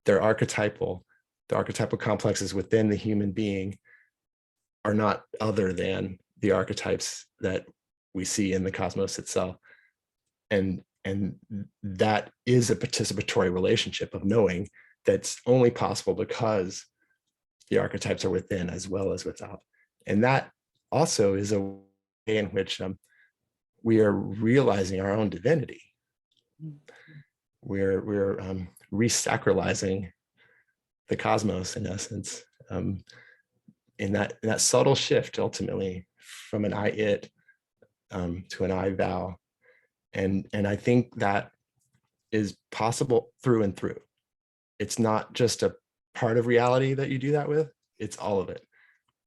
They're archetypal. The archetypal complexes within the human being are not other than the archetypes that we see in the cosmos itself. And that is a participatory relationship of knowing that's only possible because the archetypes are within as well as without. And that also is a way in which we are realizing our own divinity. We're resacralizing the cosmos, in essence, in that subtle shift, ultimately, from an I-it to an I-thou. And I think that is possible through and through. It's not just a part of reality that you do that with, it's all of it.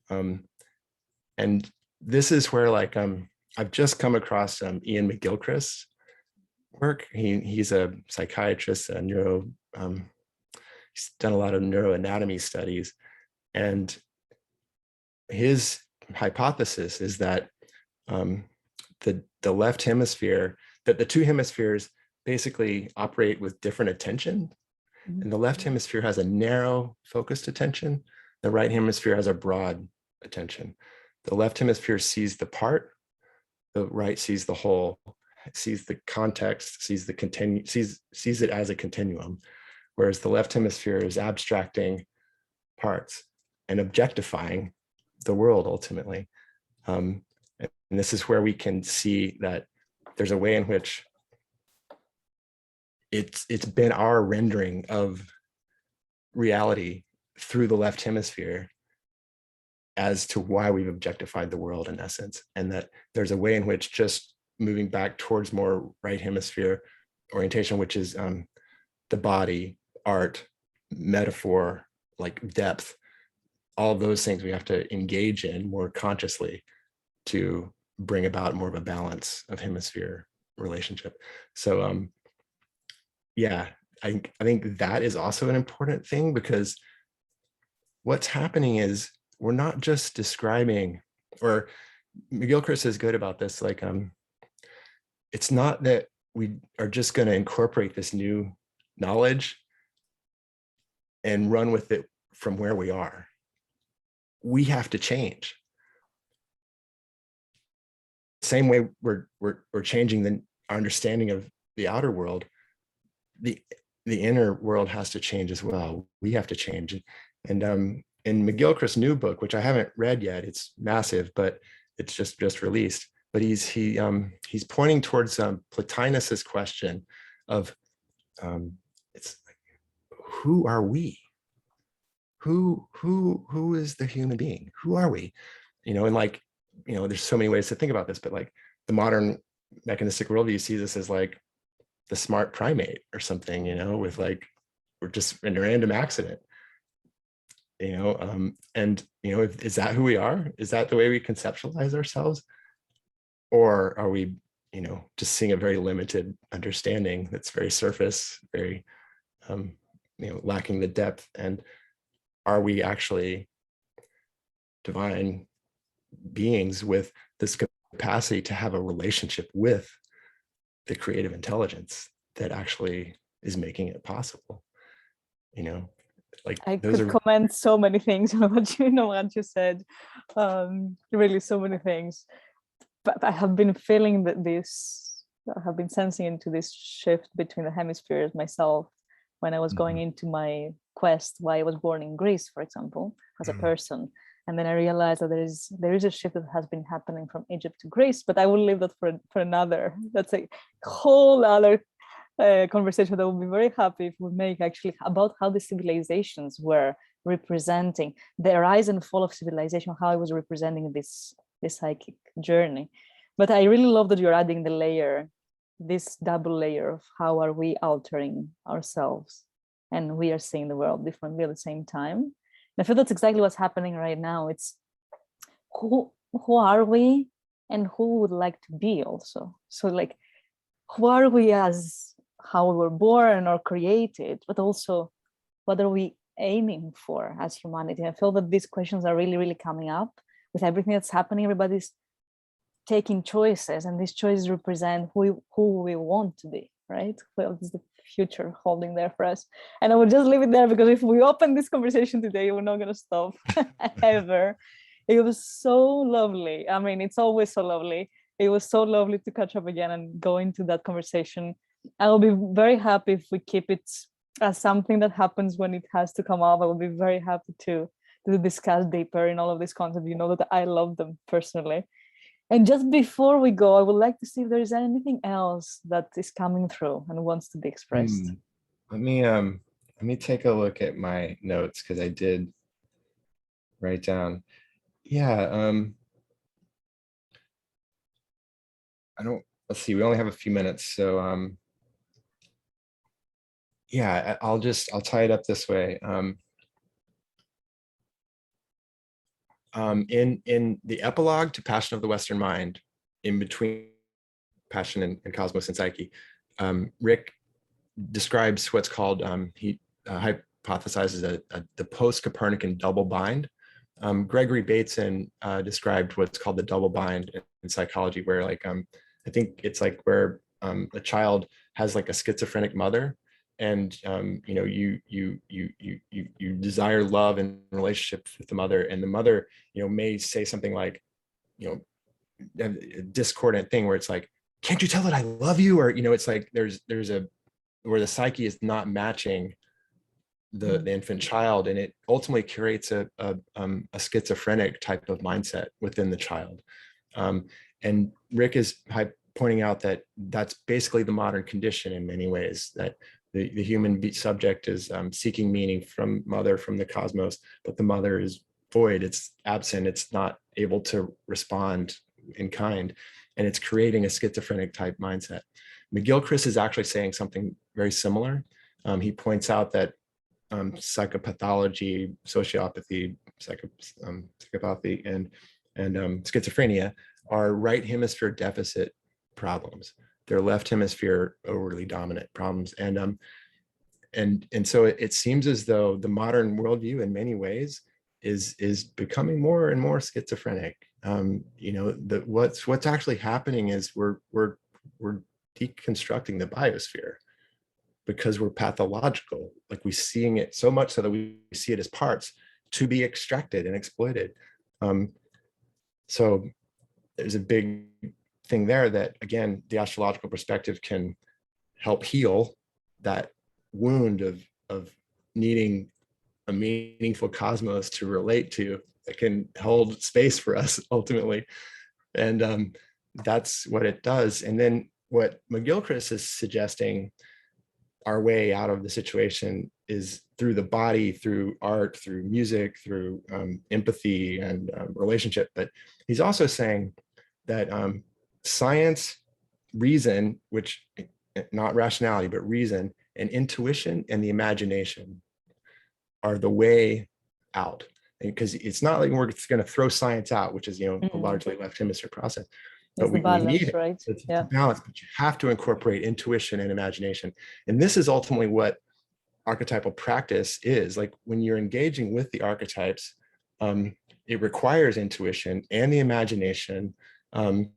And this is where I've just come across Iain McGilchrist's work. He's a psychiatrist, he's done a lot of neuroanatomy studies. And his hypothesis is that the left hemisphere, that the two hemispheres basically operate with different attention. And the left hemisphere has a narrow focused attention. The right hemisphere has a broad attention. The left hemisphere sees the part, the right sees the whole, sees the context, sees it as a continuum. Whereas the left hemisphere is abstracting parts and objectifying the world ultimately. And this is where we can see that there's a way in which it's been our rendering of reality through the left hemisphere as to why we've objectified the world, in essence. And that there's a way in which just moving back towards more right hemisphere orientation, which is the body, art, metaphor, depth, all of those things we have to engage in more consciously to bring about more of a balance of hemisphere relationship. So yeah, I think that is also an important thing, because what's happening is we're not just describing, or McGilchrist is good about this, it's not that we are just going to incorporate this new knowledge and run with it from where we are. We have to change. Same way we're changing our understanding of the outer world, the inner world has to change as well. We have to change. And in McGilchrist's new book, which I haven't read yet, it's massive, but it's just released. But he's pointing towards Plotinus's question of it's like, who are we? Who is the human being? Who are we? And like, there's so many ways to think about this, but like the modern mechanistic worldview sees this as like the smart primate or something, with like, we're just in a random accident, and is that who we are? Is that the way we conceptualize ourselves? Or are we, just seeing a very limited understanding that's very surface, very, lacking the depth? And are we actually divine beings with this capacity to have a relationship with the creative intelligence that actually is making it possible? Like I could comment so many things on what you said, really so many things. But I have been feeling that I have been sensing into this shift between the hemispheres myself when I was going into my quest, why I was born in Greece, for example, as a person. And then I realized that there is a shift that has been happening from Egypt to Greece, but I will leave that for another. That's a whole other conversation that will be very happy if we make, actually, about how the civilizations were representing the rise and fall of civilization, how it was representing this psychic journey. But I really love that you're adding the layer, this double layer of how are we altering ourselves and we are seeing the world differently at the same time. And I feel that's exactly what's happening right now. It's who are we and who would like to be also. So like, who are we as how we were born or created, but also what are we aiming for as humanity? I feel that these questions are really, really coming up with everything that's happening. Everybody's taking choices, and these choices represent who we want to be, right? What is the future holding there for us? And I will just leave it there, because if we open this conversation today, we're not going to stop ever. It was so lovely. I mean, it's always so lovely. It was so lovely to catch up again and go into that conversation. I will be very happy if we keep it as something that happens when it has to come up. I will be very happy to discuss deeper in all of these concepts. You know that I love them personally. And just before we go, I would like to see if there is anything else that is coming through and wants to be expressed. Let me take a look at my notes, because I did write down. Yeah. Let's see, we only have a few minutes. So yeah, I'll tie it up this way. In the epilogue to Passion of the Western Mind, in between Passion and Cosmos and Psyche, Rick describes what's called, he hypothesizes the Postcopernican double bind. Gregory Bateson described what's called the double bind in psychology, where like I think it's like where a child has like a schizophrenic mother, and you desire love and relationship with the mother, and the mother may say something like a discordant thing where it's like, can't you tell that I love you? Or it's like there's a where the psyche is not matching the infant child, and it ultimately creates a schizophrenic type of mindset within the child. And Rick is pointing out that that's basically the modern condition in many ways, that the human subject is seeking meaning from the cosmos, but the mother is void, it's absent, it's not able to respond in kind, and it's creating a schizophrenic type mindset. McGilchrist is actually saying something very similar. He points out that psychopathology, sociopathy, psychopathy, and schizophrenia are right hemisphere deficit problems. They're left hemisphere overly dominant problems, and so it seems as though the modern worldview, in many ways, is becoming more and more schizophrenic. What's actually happening is we're deconstructing the biosphere, because we're pathological. Like, we're seeing it so much so that we see it as parts to be extracted and exploited. So there's a big thing there that, again, the astrological perspective can help heal that wound of needing a meaningful cosmos to relate to that can hold space for us ultimately. And that's what it does. And then what McGilchrist is suggesting, our way out of the situation is through the body, through art, through music, through empathy and relationship. But he's also saying that science, reason, which not rationality, but reason and intuition and the imagination are the way out. Because it's not like we're going to throw science out, which is, a largely left hemisphere process. But we need it. Right? It's a balance, but you have to incorporate intuition and imagination. And this is ultimately what archetypal practice is. Like when you're engaging with the archetypes, it requires intuition and the imagination and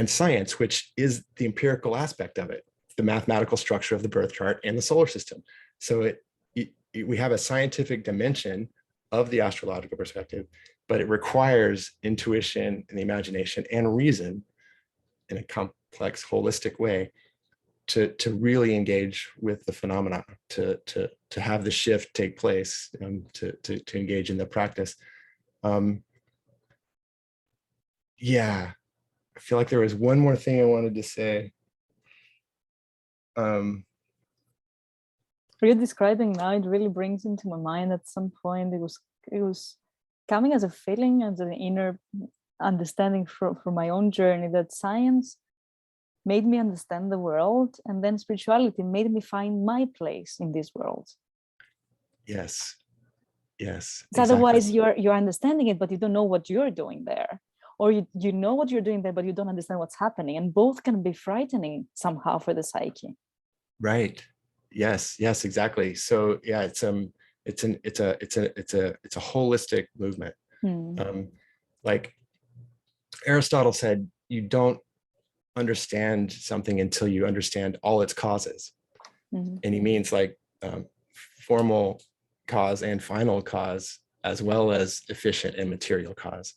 science, which is the empirical aspect of it, the mathematical structure of the birth chart and the solar system. So we have a scientific dimension of the astrological perspective, but it requires intuition and the imagination and reason in a complex, holistic way to really engage with the phenomena, to have the shift take place, to engage in the practice. Yeah, I feel like there was one more thing I wanted to say. What you're describing now, it really brings into my mind at some point, it was coming as a feeling, as an inner understanding for my own journey, that science made me understand the world, and then spirituality made me find my place in this world. Yes, exactly. Otherwise you're understanding it, but you don't know what you're doing there, or you know what you're doing there, but you don't understand what's happening, and both can be frightening somehow for the psyche. Right. Yes, exactly. So yeah, it's a holistic movement. Like Aristotle said, you don't understand something until you understand all its causes. And he means like formal cause and final cause, as well as efficient and material cause.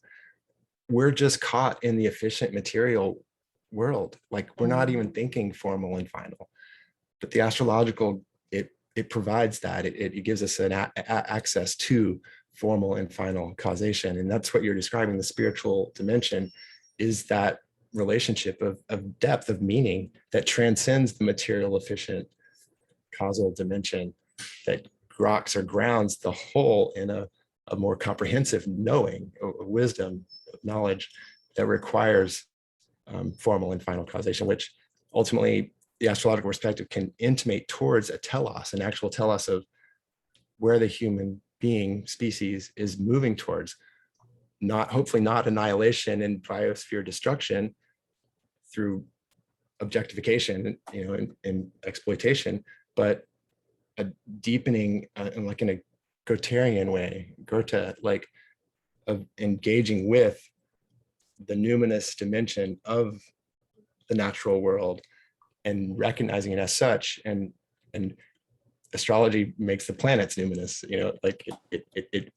We're just caught in the efficient material world. Like we're not even thinking formal and final. But the astrological, it provides that. It gives us an access to formal and final causation. And that's what you're describing. The spiritual dimension is that relationship of depth, of meaning that transcends the material efficient causal dimension, that rocks or grounds the whole in a more comprehensive knowing, a wisdom, knowledge that requires formal and final causation, which ultimately the astrological perspective can intimate towards a telos, an actual telos of where the human being species is moving towards, hopefully not annihilation and biosphere destruction through objectification, and exploitation, but a deepening, like in a Goetherian way, Goethe, like of engaging with the numinous dimension of the natural world and recognizing it as such. And astrology makes the planets numinous, like it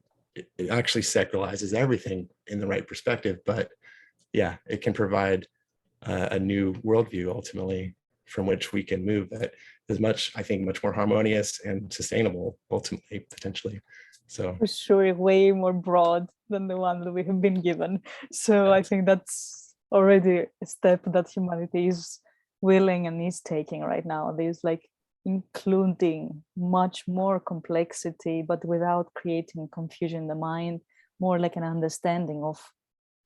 actually secularizes everything in the right perspective. But yeah, it can provide a new worldview ultimately from which we can move that is much more harmonious and sustainable ultimately, potentially. So for sure, way more broad than the one that we have been given. So I think that's already a step that humanity is willing and is taking right now. There's like including much more complexity, but without creating confusion in the mind, more like an understanding of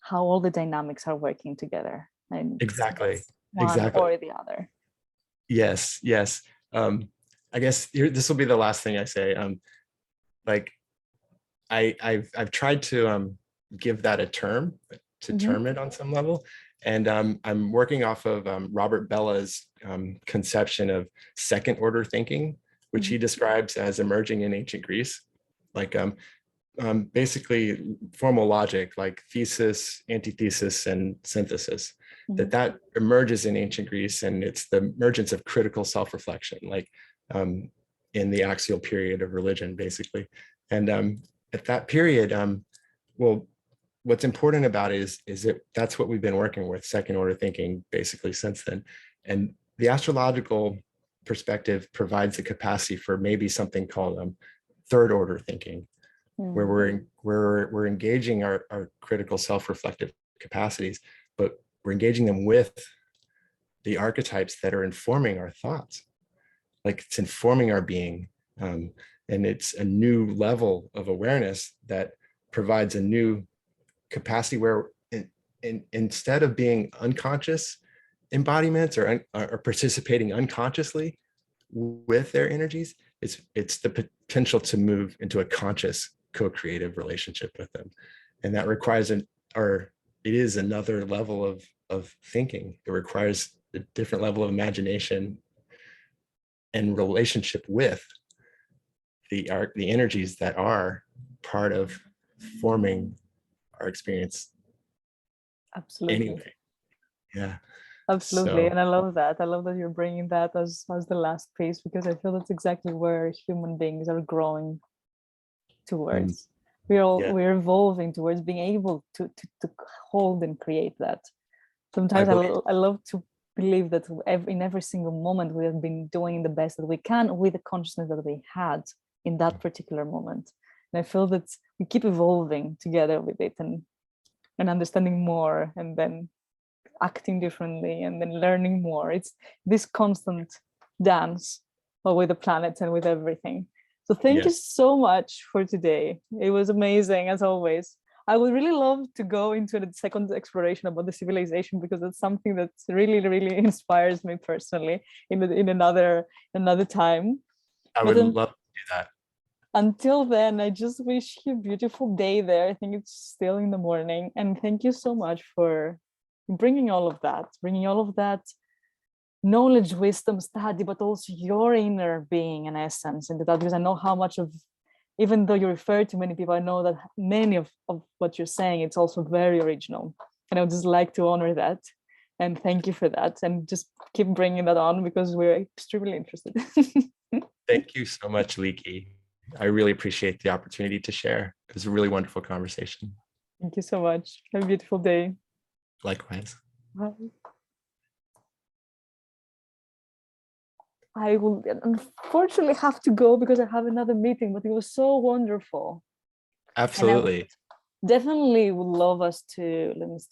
how all the dynamics are working together. And exactly or the other. Yes. I guess this will be the last thing I say. Like I've tried to give that a term, to term it on some level, and I'm working off of Robert Bella's conception of second order thinking, which he describes as emerging in ancient Greece, like basically formal logic, like thesis, antithesis, and synthesis, that emerges in ancient Greece, and it's the emergence of critical self-reflection, like in the axial period of religion, basically. And at that period, well, what's important about it is that that's what we've been working with, second order thinking, basically since then. And the astrological perspective provides the capacity for maybe something called third order thinking, where we're engaging our critical self-reflective capacities, but we're engaging them with the archetypes that are informing our thoughts. Like it's informing our being. And it's a new level of awareness that provides a new capacity where instead of being unconscious embodiments or participating unconsciously with their energies, it's the potential to move into a conscious co-creative relationship with them. And that requires it is another level of thinking. It requires a different level of imagination and relationship with the energies that are part of forming our experience. Absolutely. Anyway, yeah. Absolutely. So, And I love that. I love that you're bringing that as the last piece, because I feel that's exactly where human beings are growing towards. We're evolving towards being able to hold and create that. Sometimes I love to believe that in every single moment we have been doing the best that we can with the consciousness that we had in that particular moment. And I feel that we keep evolving together with it and understanding more, and then acting differently, and then learning more. It's this constant dance with the planet and with everything. So thank you so much for today. It was amazing as always. I would really love to go into the second exploration about the civilization, because it's something that really, really inspires me personally in another time. I would love to do that. Until then, I just wish you a beautiful day there. I think it's still in the morning. And thank you so much for bringing all of that knowledge, wisdom, study, but also your inner being and essence into that, because I know how much of, even though you refer to many people, I know that many of what you're saying, it's also very original. And I would just like to honor that. And thank you for that. And just keep bringing that on, because we're extremely interested. Thank you so much, Leaky. I really appreciate the opportunity to share. It was a really wonderful conversation. Thank you so much. Have a beautiful day. Likewise. Bye. I will unfortunately have to go because I have another meeting, but it was so wonderful. Absolutely. Definitely would love us to, let me start